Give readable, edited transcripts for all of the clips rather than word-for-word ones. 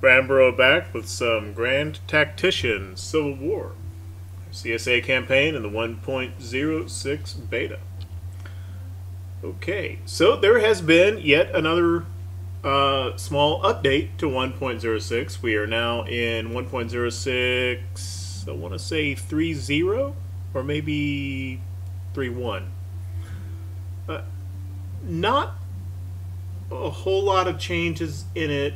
Bamborough back with some Grand Tactician Civil War CSA campaign in the 1.06 beta. Okay, so there has been yet another small update to 1.06. We are now in 1.06, I want to say 3.0 or maybe 3.1. Not a whole lot of changes in it.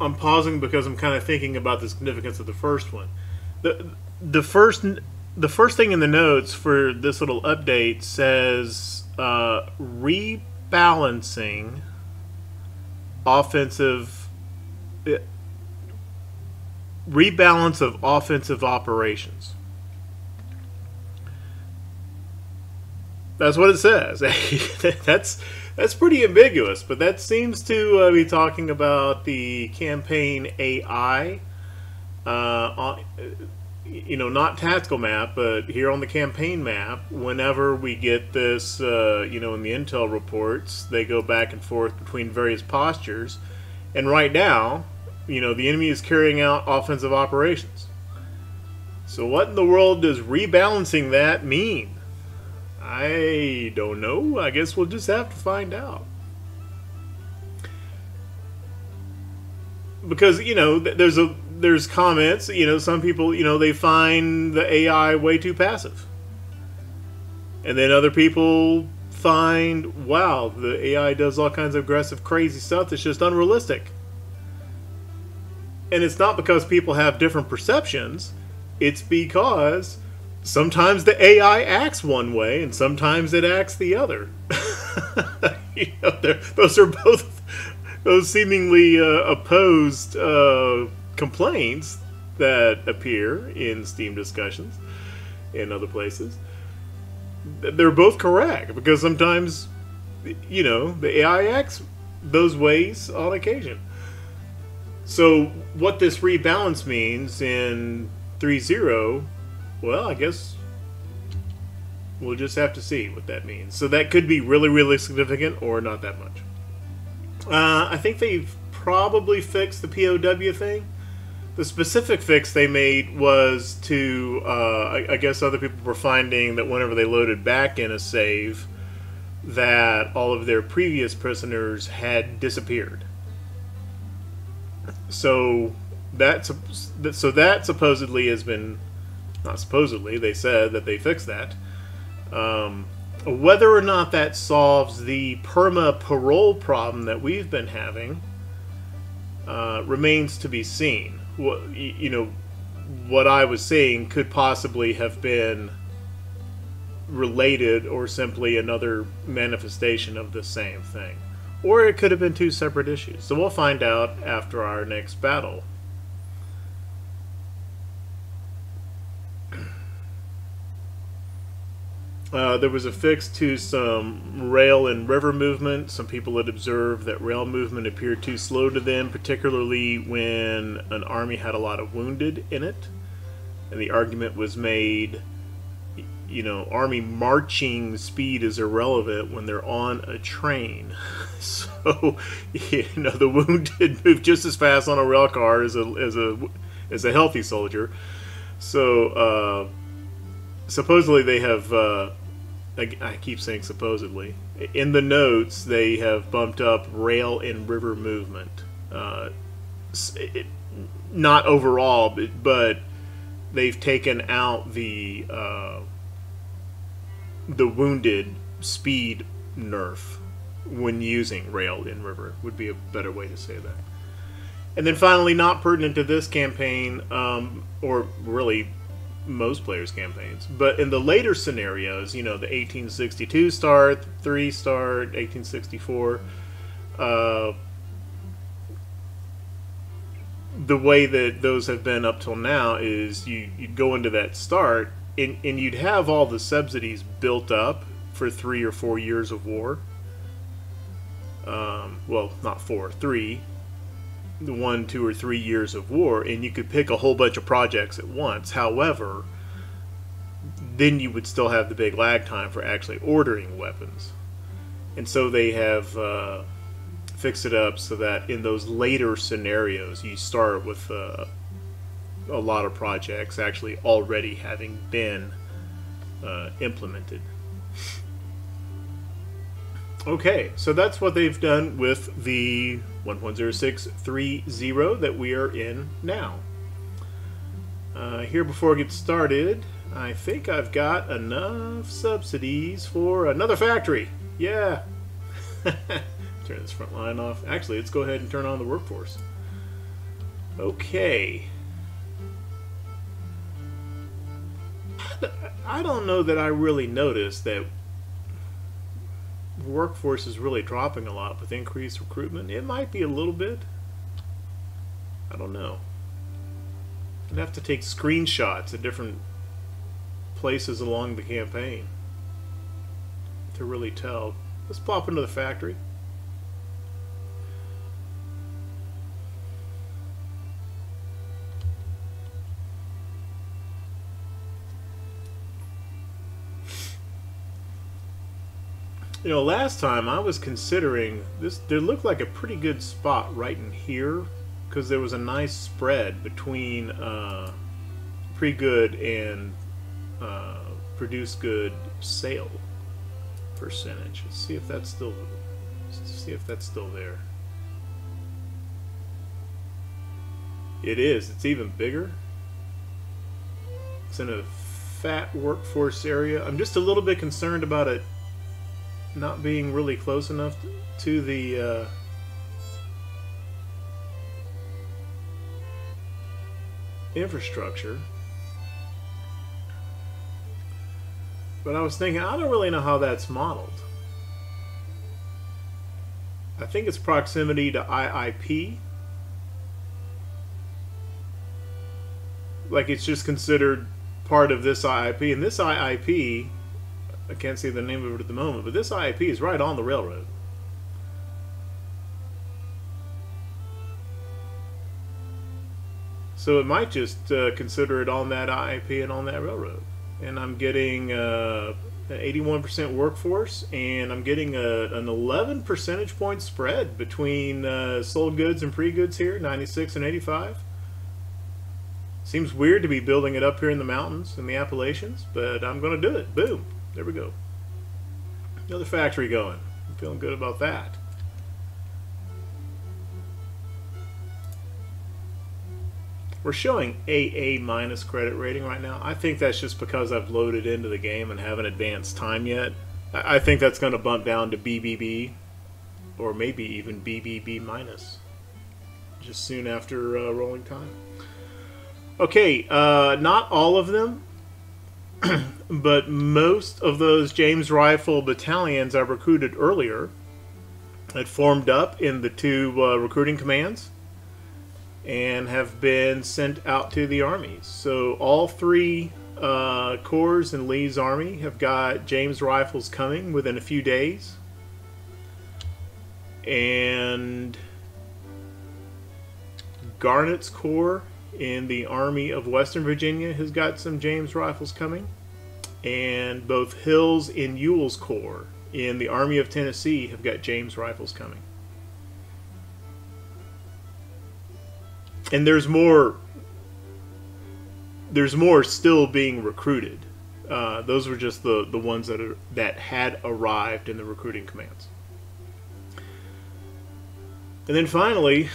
I'm pausing because I'm kind of thinking about the significance of the first one. The first thing in the notes for this little update says rebalancing rebalance of offensive operations. That's what it says. That's pretty ambiguous, but that seems to be talking about the campaign AI, not tactical map, but here on the campaign map. Whenever we get this, in the intel reports, they go back and forth between various postures, and right now, the enemy is carrying out offensive operations. So what in the world does rebalancing that mean? I don't know. I guess we'll just have to find out. Because, there's comments, some people, they find the AI way too passive. And then other people find, wow, the AI does all kinds of aggressive, crazy stuff that's just unrealistic. And it's not because people have different perceptions. It's because sometimes the AI acts one way, and sometimes it acts the other. Those are both those seemingly opposed complaints that appear in Steam discussions and other places. They're both correct, because sometimes, the AI acts those ways on occasion. So what this rebalance means in 3.0, well, I guess we'll just have to see what that means. So that could be really, really significant, or not that much. I think they've probably fixed the POW thing. The specific fix they made was to, I guess other people were finding that whenever they loaded back in a save, that all of their previous prisoners had disappeared. So that supposedly has been, not supposedly, they said that they fixed that. Whether or not that solves the perma parole problem that we've been having remains to be seen. What I was saying could possibly have been related, or simply another manifestation of the same thing. Or it could have been two separate issues. So we'll find out after our next battle. There was a fix to some rail and river movement. Some people had observed that rail movement appeared too slow to them, particularly when an army had a lot of wounded in it. And the argument was made, army marching speed is irrelevant when they're on a train. So, the wounded move just as fast on a rail car as a healthy soldier. So, supposedly they have, I keep saying supposedly, in the notes they have bumped up rail and river movement. Not overall, but they've taken out the wounded speed nerf when using rail and river, would be a better way to say that. And then finally, not pertinent to this campaign, or really most players' campaigns, but in the later scenarios, the 1862 start, 3 start, 1864, the way that those have been up till now is you'd go into that start, and you'd have all the subsidies built up for 3 or 4 years of war. Well, not 4, 3. 1, 2, or 3 years of war, and you could pick a whole bunch of projects at once. However, then you would still have the big lag time for actually ordering weapons. And so they have fixed it up so that in those later scenarios, you start with a lot of projects actually already having been implemented. Okay, so that's what they've done with the 1.0630 that we are in now. Here, before I get started, I think I've got enough subsidies for another factory. Yeah. Turn this front line off. Actually, let's go ahead and turn on the workforce. Okay. I don't know that I really noticed that workforce is really dropping a lot with increased recruitment. It might be a little bit. I don't know. I'd have to take screenshots at different places along the campaign to really tell. Let's pop into the factory. You know, last time I was considering this, there looked like a pretty good spot right in here because there was a nice spread between pre-good and produced good sale percentage. Let's see if that's still there. It is. It's even bigger. It's in a fat workforce area. I'm just a little bit concerned about it not being really close enough to the infrastructure. But I was thinking, I don't really know how that's modeled. I think it's proximity to IIP. Like it's just considered part of this IIP, and this IIP, I can't say the name of it at the moment, but this IIP is right on the railroad. So it might just consider it on that IIP and on that railroad. And I'm getting an 81% workforce, and I'm getting an 11 percentage point spread between sold goods and pre-goods here, 96 and 85. Seems weird to be building it up here in the mountains in the Appalachians, but I'm going to do it. Boom. There we go. Another factory going. I'm feeling good about that. We're showing AA minus credit rating right now. I think that's just because I've loaded into the game and haven't advanced time yet. I think that's going to bump down to BBB or maybe even BBB minus just soon after rolling time. Okay, not all of them. But most of those James Rifle battalions I recruited earlier had formed up in the two recruiting commands and have been sent out to the armies. So all three corps in Lee's army have got James Rifles coming within a few days. And Garnett's corps in the Army of Western Virginia has got some James Rifles coming. And both Hills and Ewell's corps in the Army of Tennessee have got James Rifles coming. And there's more still being recruited. Those were just the ones that had arrived in the recruiting commands. And then finally,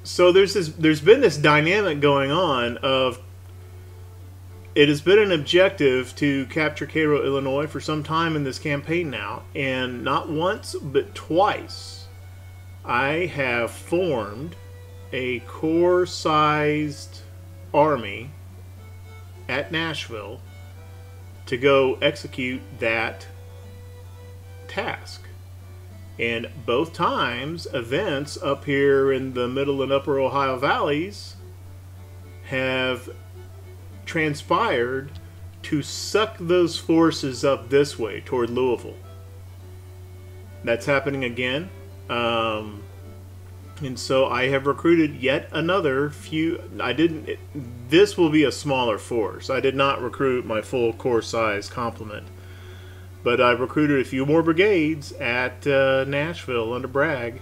so there's been this dynamic going on of it has been an objective to capture Cairo, Illinois for some time in this campaign now, and not once but twice I have formed a corps-sized army at Nashville to go execute that task. And both times, events up here in the middle and upper Ohio valleys have transpired to suck those forces up this way toward Louisville. That's happening again. And so I have recruited yet another few. This will be a smaller force. I did not recruit my full corps size complement. But I've recruited a few more brigades at Nashville under Bragg.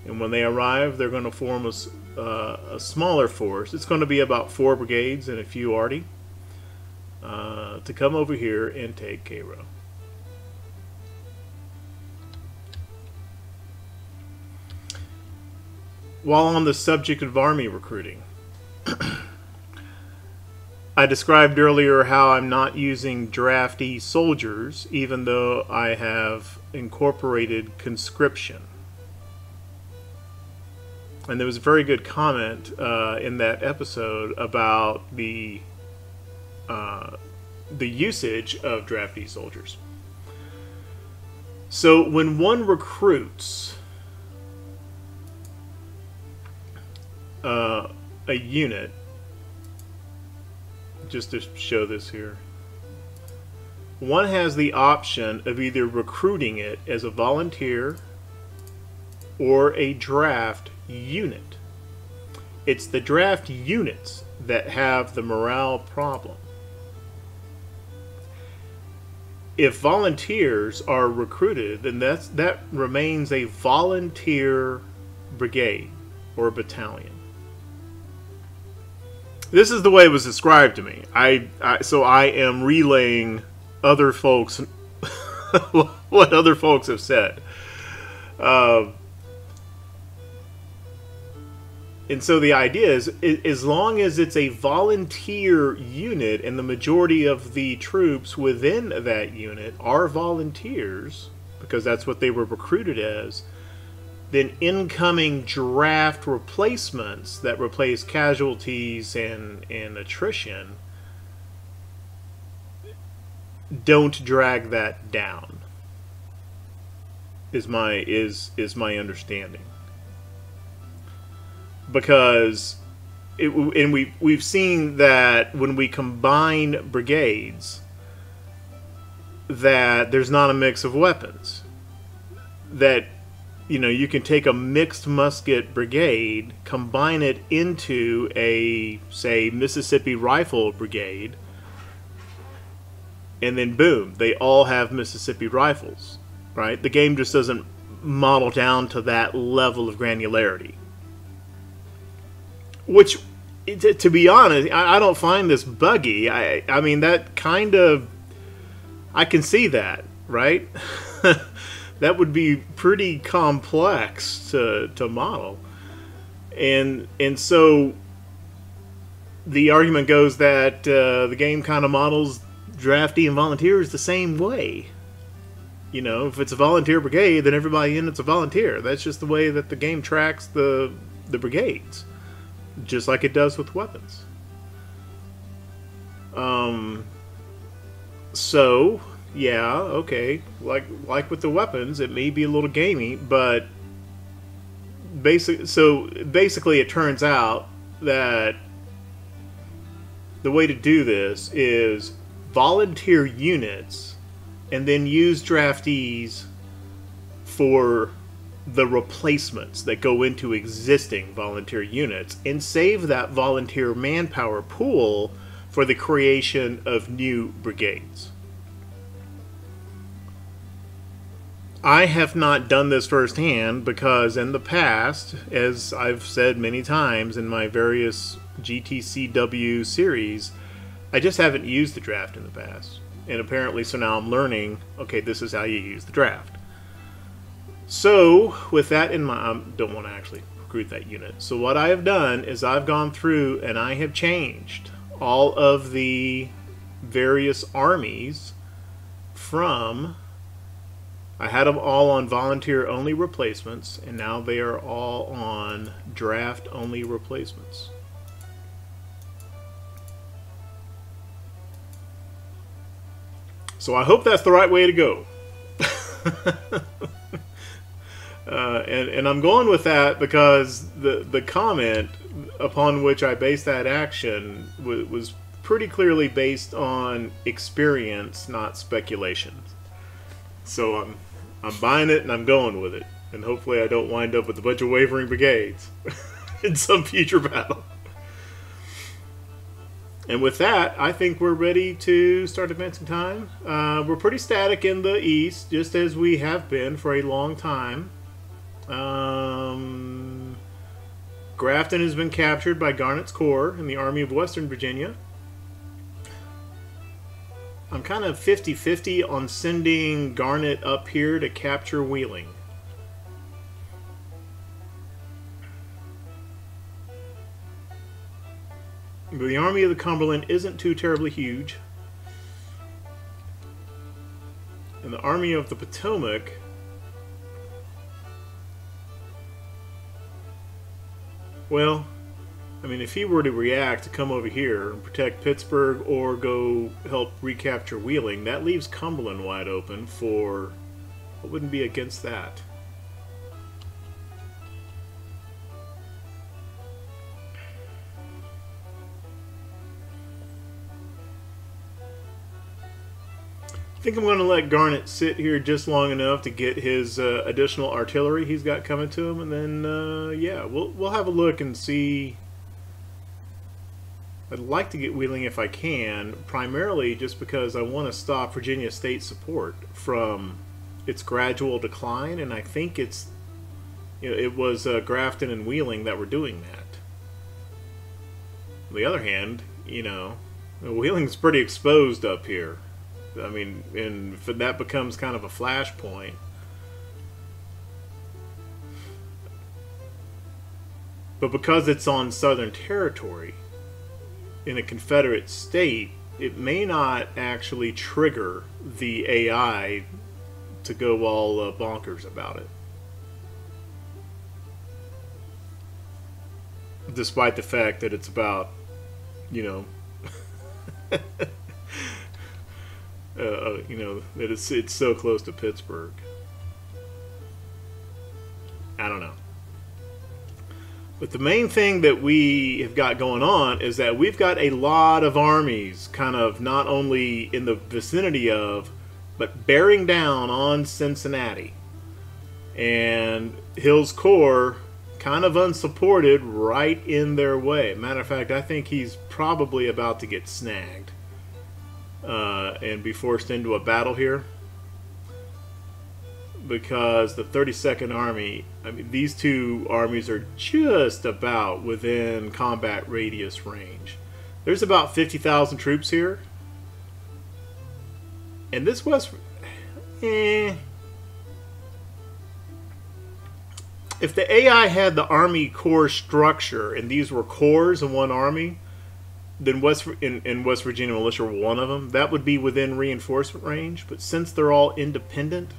And when they arrive, they're going to form a smaller force. It's going to be about 4 brigades and a few arty to come over here and take Cairo. While on the subject of Army recruiting, I described earlier how I'm not using draftee soldiers, even though I have incorporated conscription. And there was a very good comment in that episode about the usage of draftee soldiers. So when one recruits a unit, just to show this here, one has the option of either recruiting it as a volunteer or a draft unit. It's the draft units that have the morale problem. If volunteers are recruited, then that remains a volunteer brigade or battalion. This is the way it was described to me. So I am relaying other folks what other folks have said. And so the idea is, as long as it's a volunteer unit and the majority of the troops within that unit are volunteers, because that's what they were recruited as, then incoming draft replacements that replace casualties and attrition don't drag that down, is my understanding. Because we've seen that when we combine brigades, that there's not a mix of weapons. That, you know, you can take a mixed musket brigade, combine it into a, say, Mississippi Rifle Brigade, and then boom, they all have Mississippi rifles, right? The game just doesn't model down to that level of granularity. Which, to be honest, I don't find this buggy. I mean, that kind of, I can see that, right? That would be pretty complex to model. And so the argument goes that the game kind of models draftee and volunteers the same way. You know, if it's a volunteer brigade, then everybody in it's a volunteer. That's just the way that the game tracks the brigades. Just like it does with weapons. So, yeah, okay. Like with the weapons, it may be a little gamey, but basically it turns out that the way to do this is volunteer units and then use draftees for the replacements that go into existing volunteer units and save that volunteer manpower pool for the creation of new brigades. I have not done this firsthand because in the past, as I've said many times in my various GTCW series, I just haven't used the draft in the past. And apparently, so now I'm learning, okay, this is how you use the draft. So, with that in mind, I don't want to actually recruit that unit. So what I have done is I've gone through and I have changed all of the various armies from, I had them all on volunteer-only replacements, and now they are all on draft-only replacements. So I hope that's the right way to go. And I'm going with that because the comment upon which I based that action was pretty clearly based on experience, not speculation. So I'm buying it and I'm going with it. And hopefully I don't wind up with a bunch of wavering brigades in some future battle. And with that, I think we're ready to start advancing time. We're pretty static in the east, just as we have been for a long time. Grafton has been captured by Garnett's Corps in the Army of Western Virginia. I'm kind of 50-50 on sending Garnett up here to capture Wheeling. But the Army of the Cumberland isn't too terribly huge. And the Army of the Potomac, well, I mean, if he were to react to come over here and protect Pittsburgh or go help recapture Wheeling, that leaves Cumberland wide open for what wouldn't be against that. I think I'm going to let Garnett sit here just long enough to get his additional artillery he's got coming to him, and then yeah, we'll have a look and see. I'd like to get Wheeling if I can, primarily just because I want to stop Virginia State support from its gradual decline, and I think it's, you know, it was Grafton and Wheeling that were doing that. On the other hand, you know, Wheeling's pretty exposed up here. I mean, and that becomes kind of a flashpoint. But because it's on Southern territory in a Confederate state, it may not actually trigger the AI to go all bonkers about it. Despite the fact that it's about, you know, you know, that it's so close to Pittsburgh. I don't know. But the main thing that we have got going on is that we've got a lot of armies kind of not only in the vicinity of, but bearing down on Cincinnati. And Hill's Corps kind of unsupported right in their way. Matter of fact, I think he's probably about to get snagged. And be forced into a battle here, because the 32nd Army, I mean, these two armies are just about within combat radius range. There's about 50,000 troops here, and this was, if the AI had the Army Corps structure and these were corps in one army, then West Virginia Militia were one of them, that would be within reinforcement range. But since they're all independent,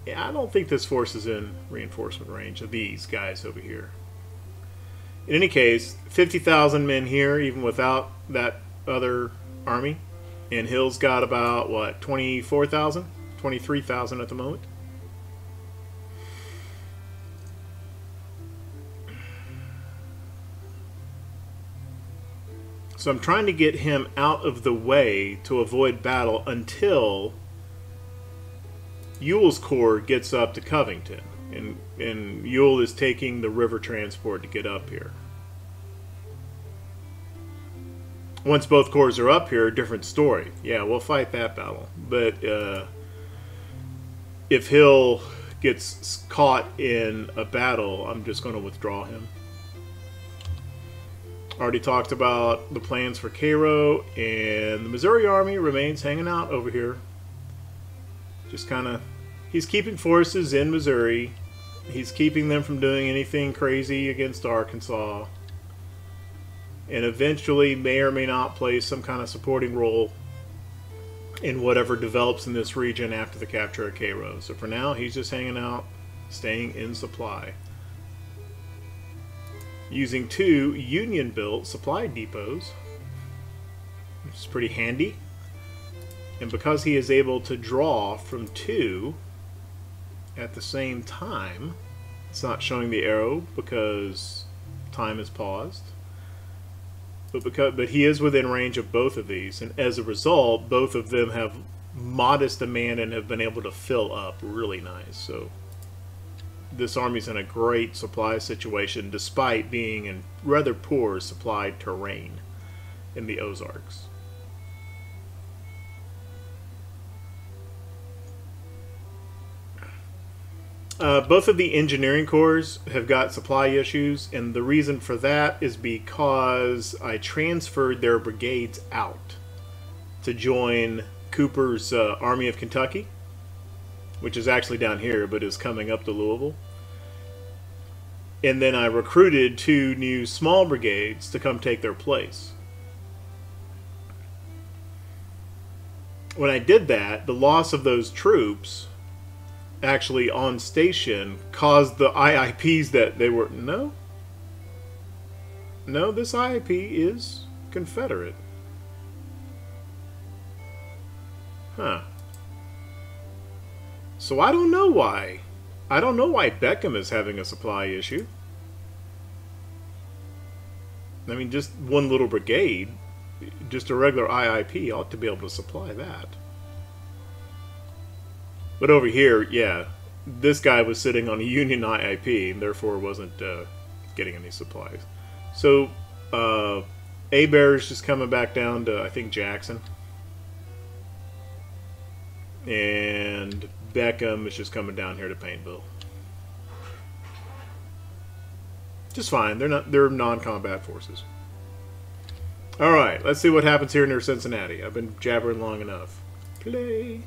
yeah, I don't think this force is in reinforcement range of these guys over here. In any case, 50,000 men here, even without that other army. And Hill's got about, what, 24,000? 23,000 at the moment. So I'm trying to get him out of the way to avoid battle until Ewell's Corps gets up to Covington. And Ewell is taking the river transport to get up here. Once both corps are up here, different story. Yeah, we'll fight that battle. But if Hill gets caught in a battle, I'm just going to withdraw him. Already talked about the plans for Cairo, and the Missouri Army remains hanging out over here. Just kind of, he's keeping forces in Missouri. He's keeping them from doing anything crazy against Arkansas. And eventually may or may not play some kind of supporting role in whatever develops in this region after the capture of Cairo. So for now, he's just hanging out, staying in supply, using 2 Union-built supply depots, which is pretty handy. And because he is able to draw from 2 at the same time, it's not showing the arrow because time is paused. But he is within range of both of these, and as a result, both of them have modest demand and have been able to fill up really nice. So this army's in a great supply situation despite being in rather poor supply terrain in the Ozarks. Both of the engineering corps have got supply issues, and the reason for that is because I transferred their brigades out to join Cooper's Army of Kentucky, which is actually down here but is coming up to Louisville. And then I recruited 2 new small brigades to come take their place. When I did that, the loss of those troops actually on station caused the IIPs that they were... No, this IIP is Confederate. Huh. So I don't know why. I don't know why Beckham is having a supply issue. I mean, just one little brigade, just a regular IIP ought to be able to supply that. But over here, yeah, this guy was sitting on a Union IIP and therefore wasn't getting any supplies. So, Hebert's just coming back down to, I think, Jackson. And Beckham is just coming down here to Paintville. Just fine. They're non-combat forces. All right, let's see what happens here near Cincinnati. I've been jabbering long enough. Play.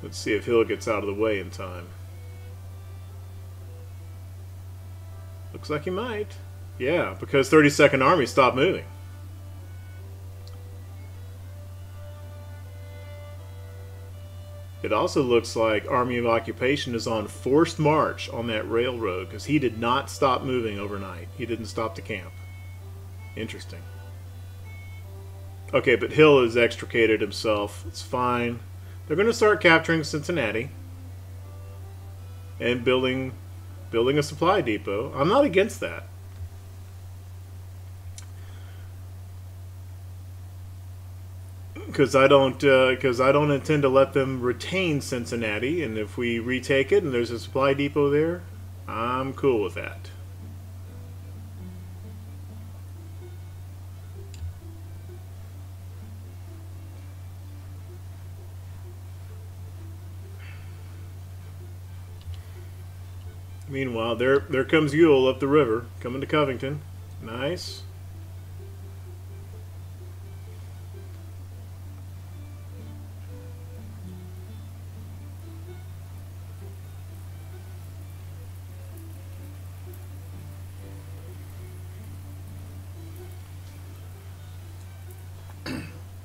Let's see if Hill gets out of the way in time. Looks like he might. Yeah, because 32nd Army stopped moving. It also looks like Army of Occupation is on forced march on that railroad because he did not stop moving overnight. He didn't stop to camp. Interesting. Okay, but Hill has extricated himself. It's fine. They're going to start capturing Cincinnati and building a supply depot. I'm not against that. Because I don't intend to let them retain Cincinnati, and if we retake it and there's a supply depot there, I'm cool with that. Meanwhile, there comes Ewell up the river, coming to Covington. Nice.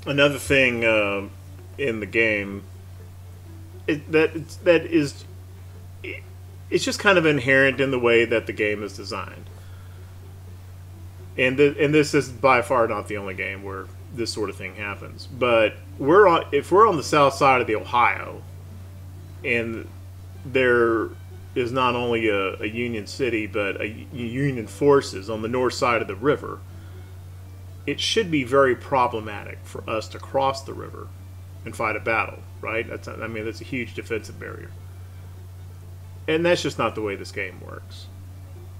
Another thing in the game it's just kind of inherent in the way that the game is designed, and this is by far not the only game where this sort of thing happens. But if we're on the south side of the Ohio, and there is not only a Union city but a Union forces on the north side of the river, it should be very problematic for us to cross the river and fight a battle, right? That's a huge defensive barrier. And that's just not the way this game works.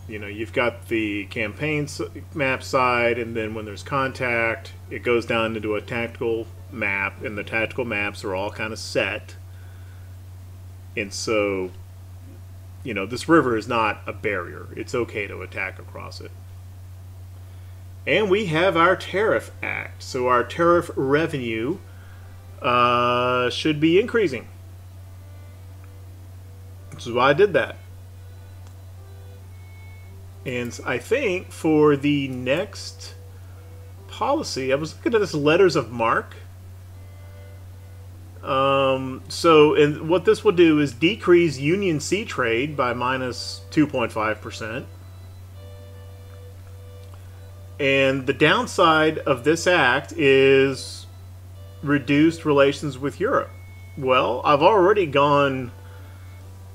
You know, you've got the campaign map side, and then when there's contact, it goes down into a tactical map, and the tactical maps are all kind of set. And so, you know, this river is not a barrier. It's okay to attack across it. And we have our Tariff Act, so our tariff revenue should be increasing. Which is why I did that. And I think for the next policy, I was looking at this letters of marque. And what this will do is decrease Union sea trade by minus 2.5%. And the downside of this act is reduced relations with Europe. Well, I've already gone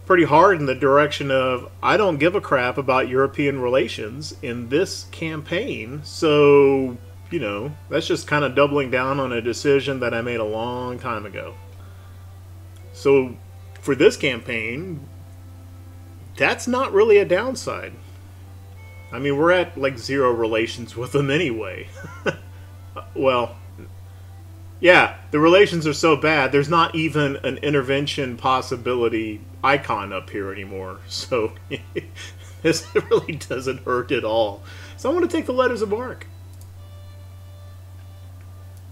pretty hard in the direction of I don't give a crap about European relations in this campaign. So, you know, that's just kind of doubling down on a decision that I made a long time ago. So for this campaign, that's not really a downside. I mean, we're at like 0 relations with them anyway. Well, yeah, the relations are so bad, there's not even an intervention possibility icon up here anymore. So this really doesn't hurt at all. So I want to take the letters of marque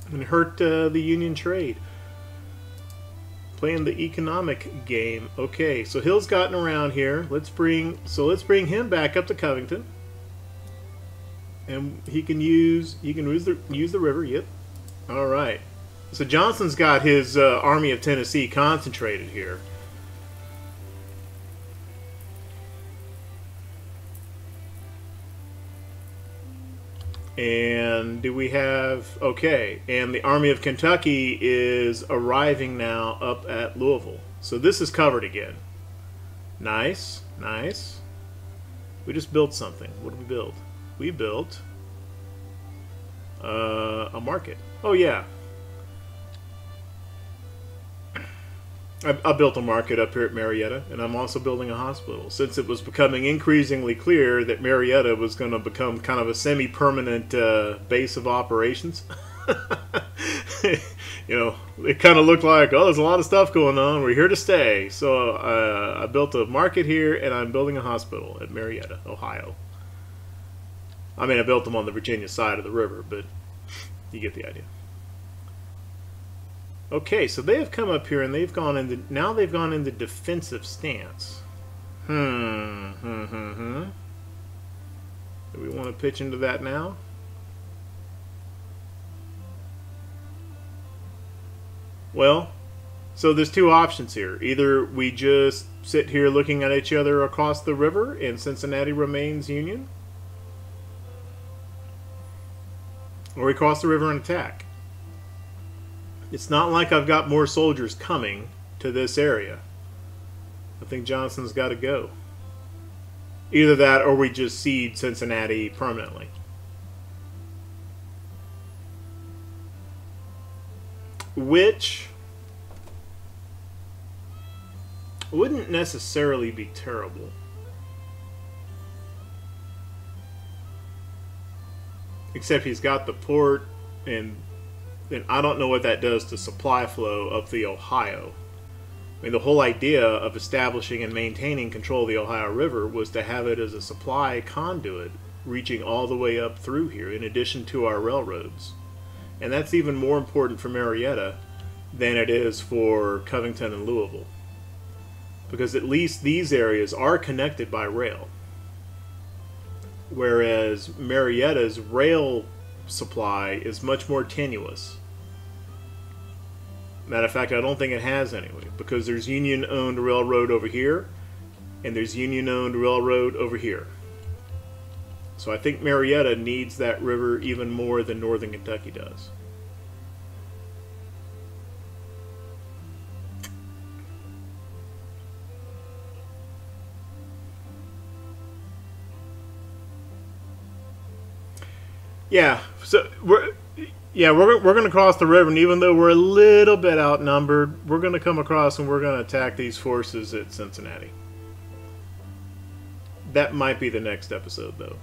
and hurt the Union trade. Playing the economic game. Okay, so Hill's gotten around here. Let's bring him back up to Covington, and he can use the river. Yep. All right. So Johnson's got his Army of Tennessee concentrated here. And do we have... Okay, and the Army of Kentucky is arriving now up at Louisville. So this is covered again. Nice, nice. We just built something. What did we build? We built a market. Oh, yeah. I built a market up here at Marietta, and I'm also building a hospital, since it was becoming increasingly clear that Marietta was going to become kind of a semi-permanent base of operations. You know, it kind of looked like, oh, there's a lot of stuff going on. We're here to stay. So I built a market here, and I'm building a hospital at Marietta, Ohio. I mean, I built them on the Virginia side of the river, but you get the idea. Okay, so they have come up here and they've gone into defensive stance. Do we want to pitch into that now? Well, so there's 2 options here. Either we just sit here looking at each other across the river and Cincinnati remains Union, or we cross the river and attack. It's not like I've got more soldiers coming to this area. I think Johnson's got to go. Either that or we just cede Cincinnati permanently. Which wouldn't necessarily be terrible. Except he's got the port, and I don't know what that does to supply flow up the Ohio. I mean, the whole idea of establishing and maintaining control of the Ohio River was to have it as a supply conduit reaching all the way up through here, in addition to our railroads. And that's even more important for Marietta than it is for Covington and Louisville, because at least these areas are connected by rail, whereas Marietta's rail supply is much more tenuous. Matter of fact, I don't think it has anyway, because there's Union-owned railroad over here, and there's Union-owned railroad over here. So I think Marietta needs that river even more than Northern Kentucky does. Yeah, so we're going to cross the river, and even though we're a little bit outnumbered, we're going to come across and we're going to attack these forces at Cincinnati. That might be the next episode, though.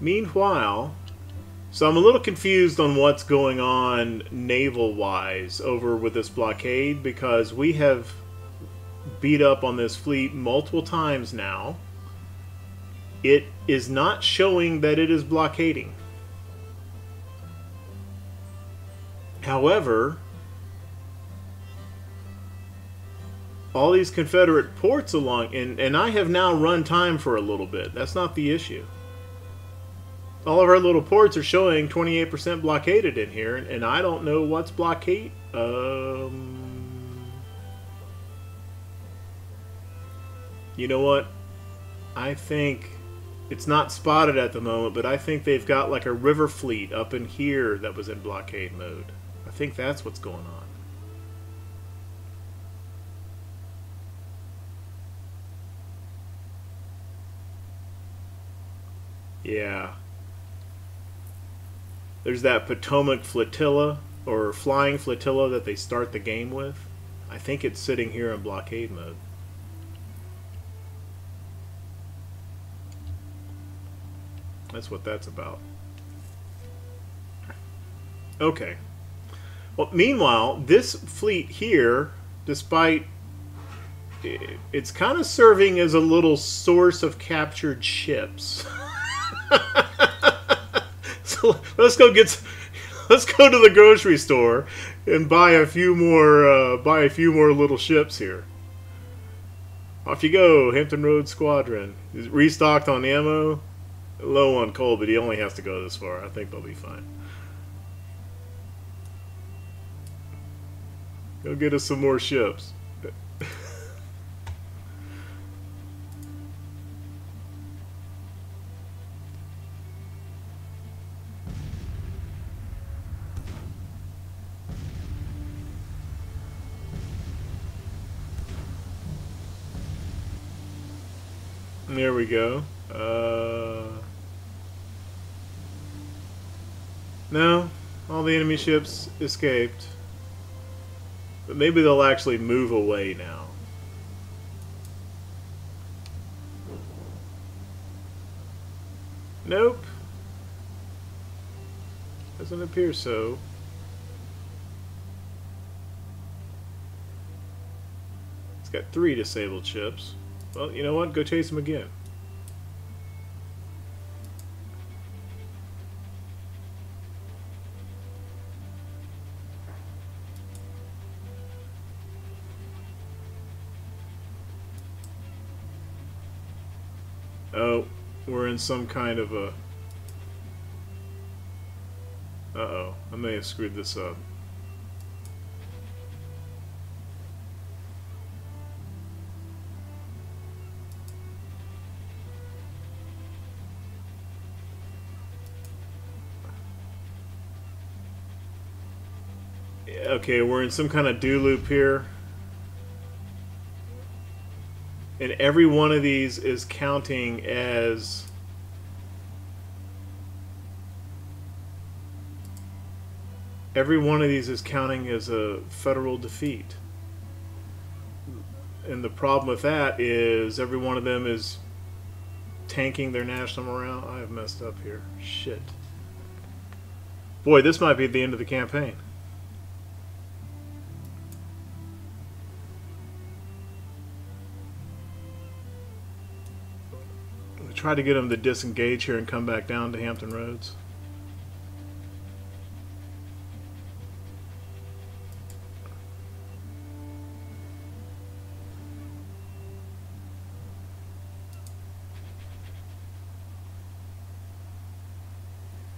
Meanwhile, so I'm a little confused on what's going on naval-wise over with this blockade, because we have beat up on this fleet multiple times now. It is not showing that it is blockading. However, all these Confederate ports along, and I have now run time for a little bit. That's not the issue. All of our little ports are showing 28% blockaded in here, and I don't know what's blockade. You know what? I think it's not spotted at the moment, but I think they've got like a river fleet up in here that was in blockade mode. I think that's what's going on. Yeah. There's that Potomac flotilla, or flying flotilla, that they start the game with. I think it's sitting here in blockade mode. That's what that's about. Okay. Well, meanwhile, this fleet here, despite it's kind of serving as a little source of captured ships. So let's go to the grocery store and buy a few more little ships here. Off you go, Hampton Roads Squadron. He's restocked on ammo, low on coal, but he only has to go this far. I think they'll be fine. Go get us some more ships. There we go. No, all the enemy ships escaped. But maybe they'll actually move away now. Nope. Doesn't appear so. It's got 3 disabled ships. Well, you know what? Go chase them again. Oh, we're in some kind of a... Uh-oh, I may have screwed this up. Okay, we're in some kind of do loop here. And every one of these is counting as... Every one of these is counting as a federal defeat. And the problem with that is every one of them is tanking their national morale. I have messed up here. Shit. Boy, this might be the end of the campaign. Try to get them to disengage here and come back down to Hampton Roads.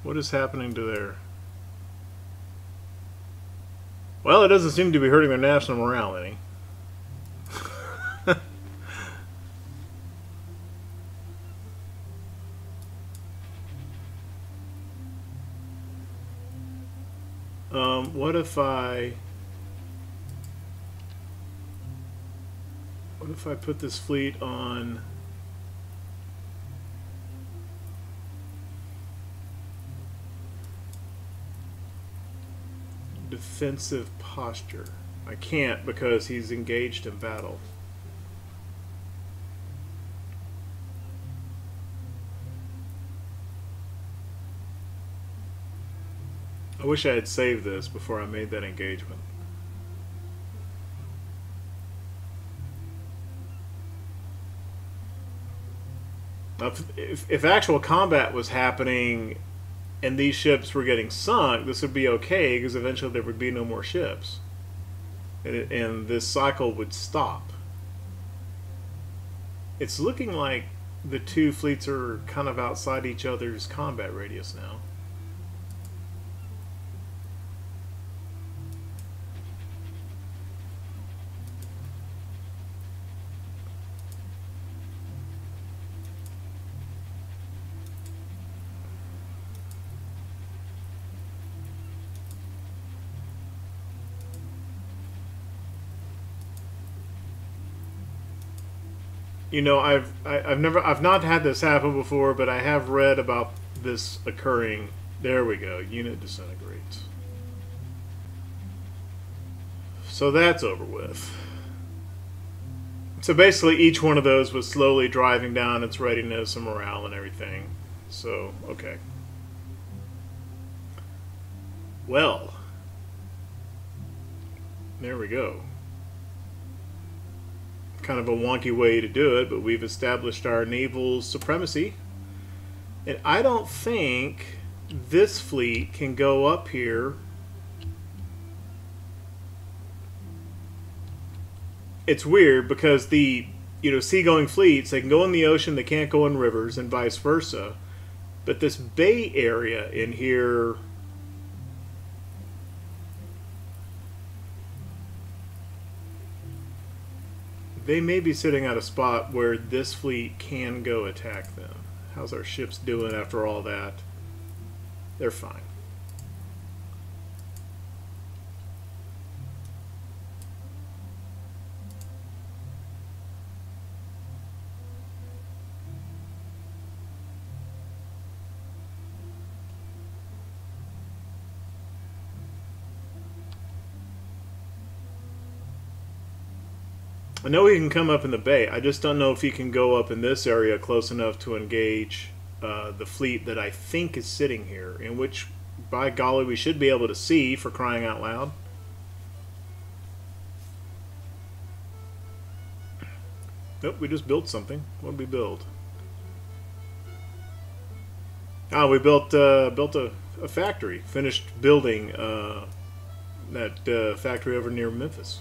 What is happening to their... Well, it doesn't seem to be hurting their national morale any. What if I put this fleet on defensive posture? I can't because he's engaged in battle. I wish I had saved this before I made that engagement. Now, if actual combat was happening and these ships were getting sunk, this would be okay because eventually there would be no more ships. And this cycle would stop. It's looking like the two fleets are kind of outside each other's combat radius now. You know, I've not had this happen before, but I have read about this occurring There we go. Unit disintegrates. So that's over with. So basically each one of those was slowly driving down its readiness and morale and everything. So, okay. Well, there we go. Kind of a wonky way to do it, but we've established our naval supremacy. And I don't think this fleet can go up here. It's weird because the seagoing fleets, they can go in the ocean, they can't go in rivers, and vice versa. But this bay area in here, they may be sitting at a spot where this fleet can go attack them. How's our ships doing after all that? They're fine. I know he can come up in the bay. I just don't know if he can go up in this area close enough to engage the fleet that I think is sitting here, in which, by golly, we should be able to see, for crying out loud. Nope, we just built something. What did we build? Ah, we built a factory. Finished building that factory over near Memphis.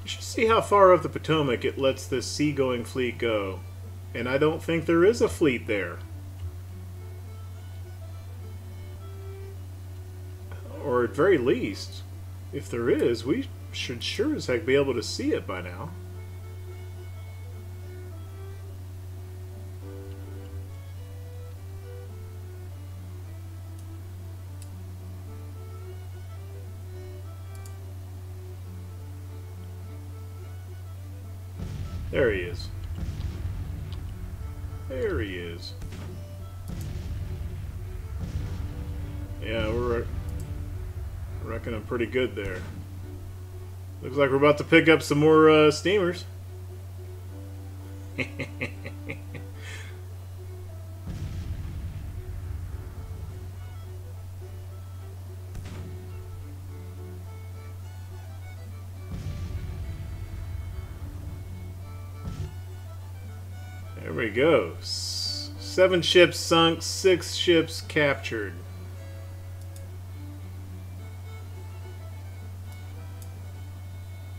You should see how far up the Potomac it lets this seagoing fleet go. And I don't think there is a fleet there. Or at very least, if there is, we should sure as heck be able to see it by now. There he is. There he is. Yeah, we're reckoning pretty good there. Looks like we're about to pick up some more steamers. There we go. 7 ships sunk, 6 ships captured.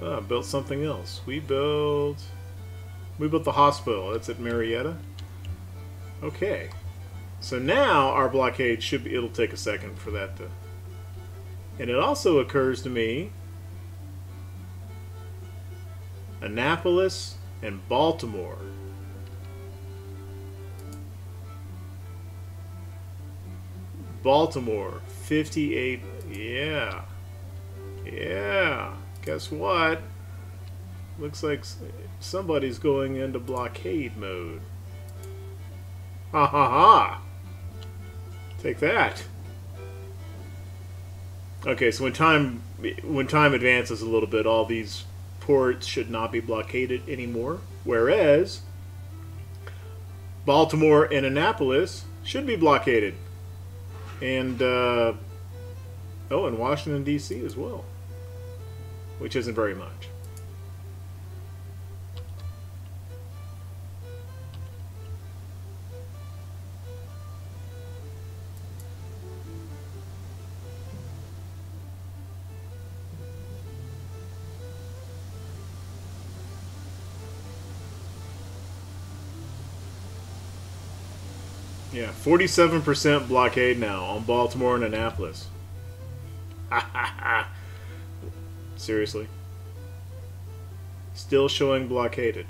Oh, built something else. We built the hospital. That's at Marietta. Okay. So now our blockade should be, it'll take a second for that to... And it also occurs to me, Annapolis and Baltimore. Baltimore, 58, yeah. Yeah. Guess what? Looks like somebody's going into blockade mode. Ha ha ha! Take that. Okay, so when time advances a little bit, all these ports should not be blockaded anymore. Whereas Baltimore and Annapolis should be blockaded. And oh, and Washington D.C. as well. Which isn't very much. Yeah, 47% blockade now on Baltimore and Annapolis. Ha ha ha. Seriously? Still showing blockaded.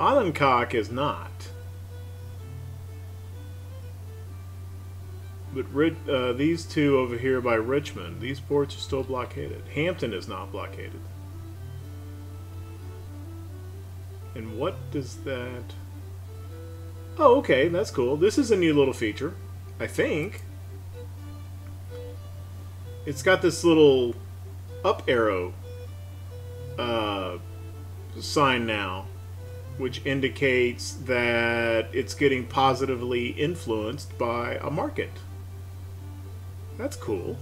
Ononcock is not. But these two over here by Richmond, these ports are still blockaded. Hampton is not blockaded. And what does that... Oh, okay, that's cool. This is a new little feature, I think. It's got this little up arrow sign now, which indicates that it's getting positively influenced by a market. That's cool.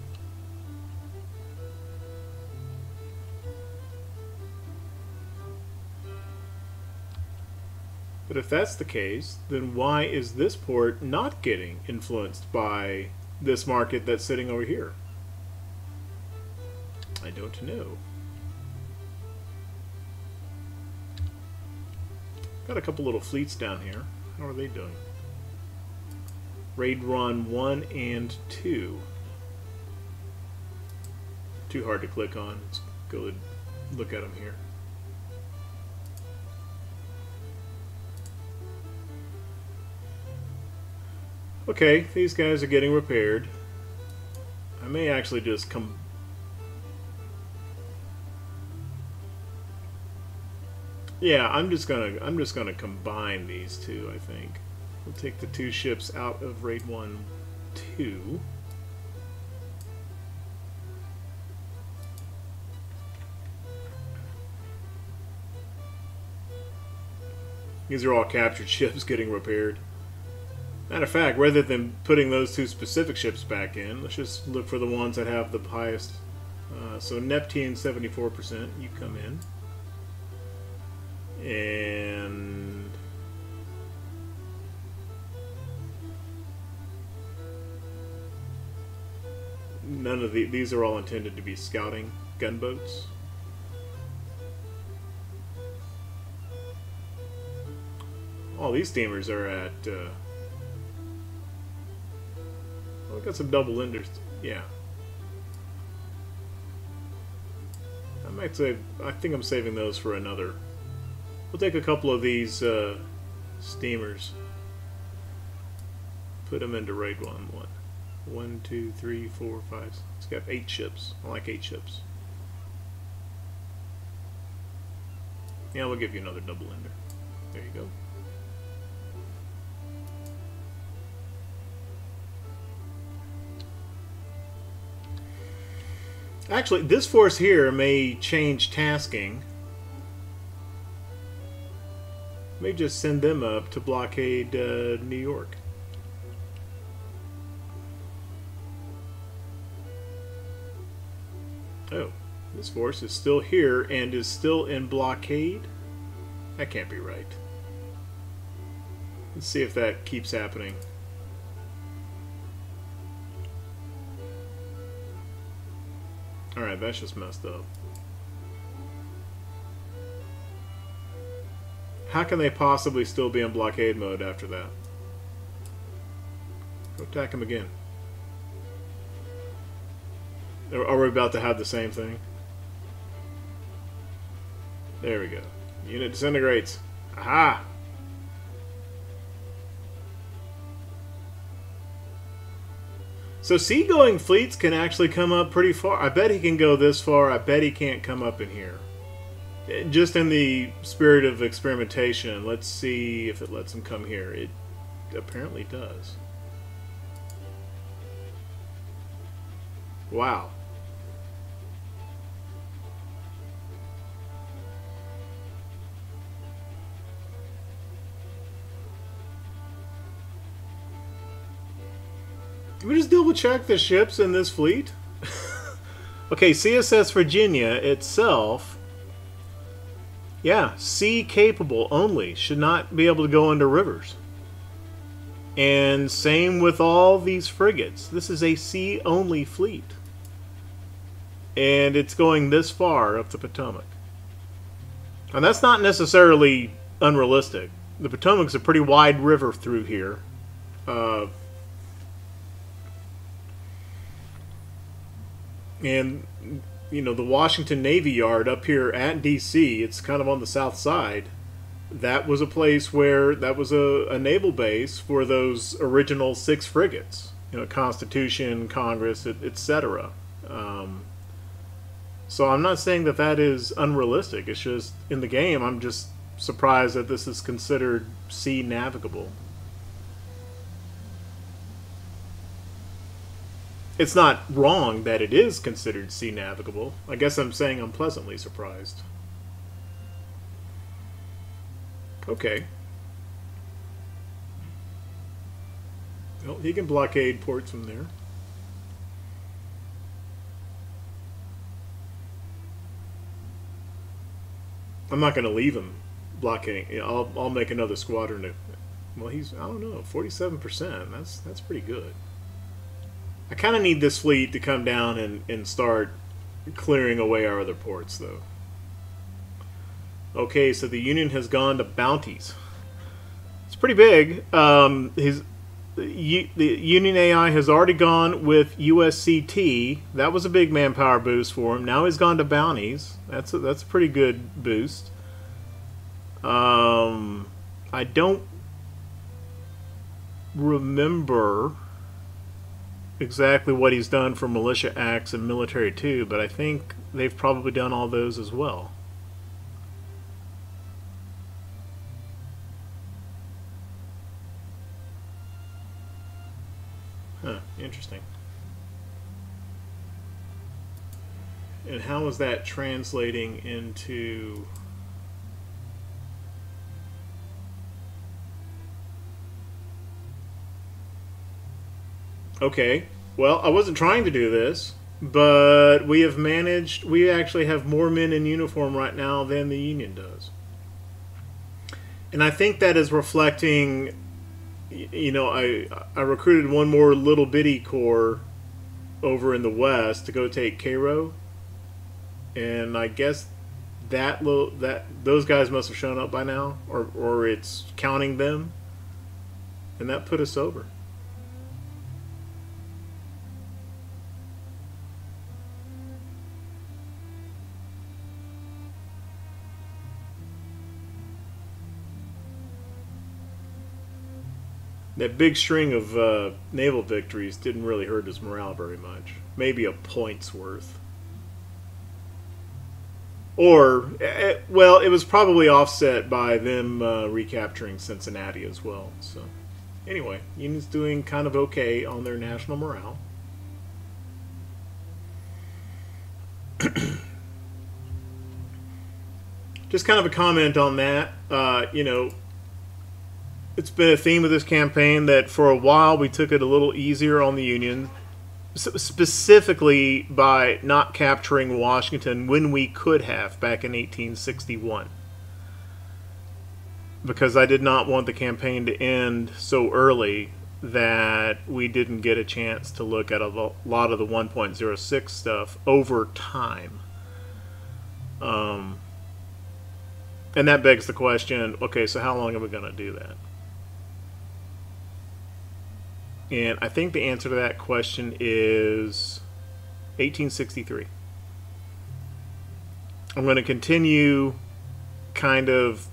But if that's the case, then why is this port not getting influenced by this market that's sitting over here? I don't know. Got a couple little fleets down here. How are they doing? Raid Run 1 and 2. Too hard to click on. Let's go look at them here. Okay, these guys are getting repaired. I may actually just come... Yeah, I'm just gonna combine these two, I think. We'll take the two ships out of Raid 1, 2. These are all captured ships getting repaired. Matter of fact, rather than putting those two specific ships back in, let's just look for the ones that have the highest. So Neptune, 74%, you come in. And none of these are all intended to be scouting gunboats. All these steamers are at oh, we got some double enders. Yeah, I might save. I think I'm saving those for another. We'll take a couple of these steamers, put them into Raid 1. 1, 2, 3, 4, 5. It's got 8 ships. I like 8 ships. Yeah, we'll give you another double ender. There you go. Actually, this force here may change tasking. May just send them up to blockade New York. Oh, this force is still here and is still in blockade? That can't be right. Let's see if that keeps happening. Alright, that's just messed up. How can they possibly still be in blockade mode after that? Go attack them again. Are we about to have the same thing? There we go. Unit disintegrates. Aha! So seagoing fleets can actually come up pretty far. I bet he can go this far. I bet he can't come up in here. Just in the spirit of experimentation, let's see if it lets him come here. It apparently does. Wow. Can we just double check the ships in this fleet? Okay, CSS Virginia itself, yeah, sea capable only, should not be able to go under rivers. And same with all these frigates. This is a sea only fleet. And it's going this far up the Potomac. And that's not necessarily unrealistic. The Potomac's a pretty wide river through here. And, you know, the Washington Navy Yard up here at D.C., it's kind of on the south side. that was a place where that was a naval base for those original 6 frigates. You know, Constitution, Congress, etc. So I'm not saying that that is unrealistic. It's just in the game, I'm just surprised that this is considered sea navigable. It's not wrong that it is considered sea navigable. I guess I'm saying I'm pleasantly surprised. Okay. Well, he can blockade ports from there. I'm not going to leave him blockading. I'll make another squadron to. Well, he's, I don't know, 47%. That's pretty good. I kind of need this fleet to come down and start clearing away our other ports, though. Okay, so the Union has gone to bounties. It's pretty big. The Union AI has already gone with USCT. That was a big manpower boost for him. Now he's gone to bounties. That's a pretty good boost. I don't remember exactly what he's done for militia acts and military too, but I think they've probably done all those as well. Huh, interesting. And how is that translating into... Okay, well, I wasn't trying to do this, but we have managed, we actually have more men in uniform right now than the Union does. And I think that is reflecting, you know, I recruited one more little bitty corps over in the west to go take Cairo, and I guess those guys must have shown up by now, or it's counting them, and that put us over. That big string of naval victories didn't really hurt his morale very much. Maybe a point's worth. Or, well, it was probably offset by them recapturing Cincinnati as well. So, anyway, Union's doing kind of okay on their national morale. Just kind of a comment on that. You know, it's been a theme of this campaign that for a while we took it a little easier on the Union, specifically by not capturing Washington when we could have back in 1861. Because I did not want the campaign to end so early that we didn't get a chance to look at a lot of the 1.06 stuff over time. And that begs the question, okay, so how long are we going to do that? And I think the answer to that question is 1863. I'm going to continue kind of...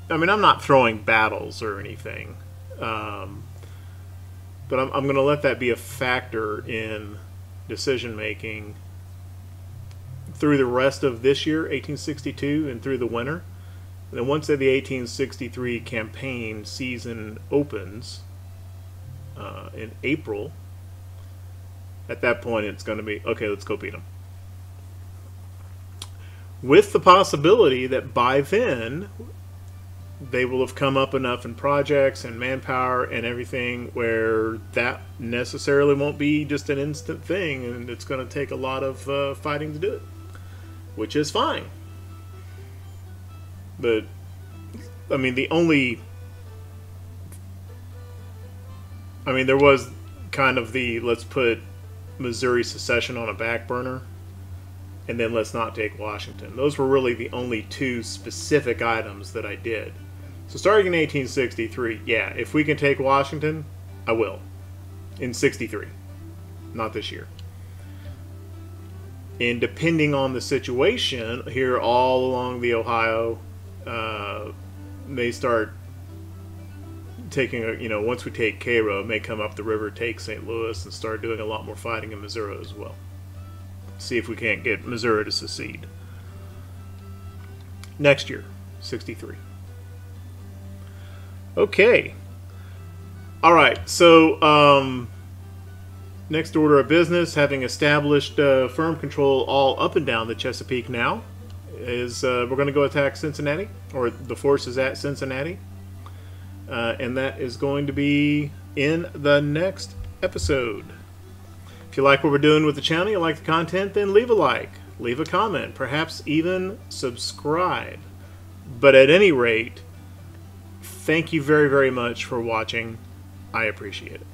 I mean, I'm not throwing battles or anything. But I'm going to let that be a factor in decision-making through the rest of this year, 1862, and through the winter. And then once the 1863 campaign season opens in April, at that point it's going to be, okay, let's go beat them. With the possibility that by then they will have come up enough in projects and manpower and everything where that necessarily won't be just an instant thing, and it's going to take a lot of fighting to do it, which is fine. But, I mean, there was kind of the, let's put Missouri secession on a back burner, and then let's not take Washington. Those were really the only two specific items that I did. So starting in 1863, yeah, if we can take Washington, I will. In 63. Not this year. And depending on the situation, here all along the Ohio, may start taking once we take Cairo, it may come up the river, take St. Louis, and start doing a lot more fighting in Missouri as well. See if we can't get Missouri to secede. Next year, 63. Okay. All right, so next order of business, having established firm control all up and down the Chesapeake now, is we're going to go attack Cincinnati, or the force is at Cincinnati. And that is going to be in the next episode. If you like what we're doing with the channel, you like the content, then leave a like, leave a comment, perhaps even subscribe. But at any rate, thank you very, very much for watching. I appreciate it.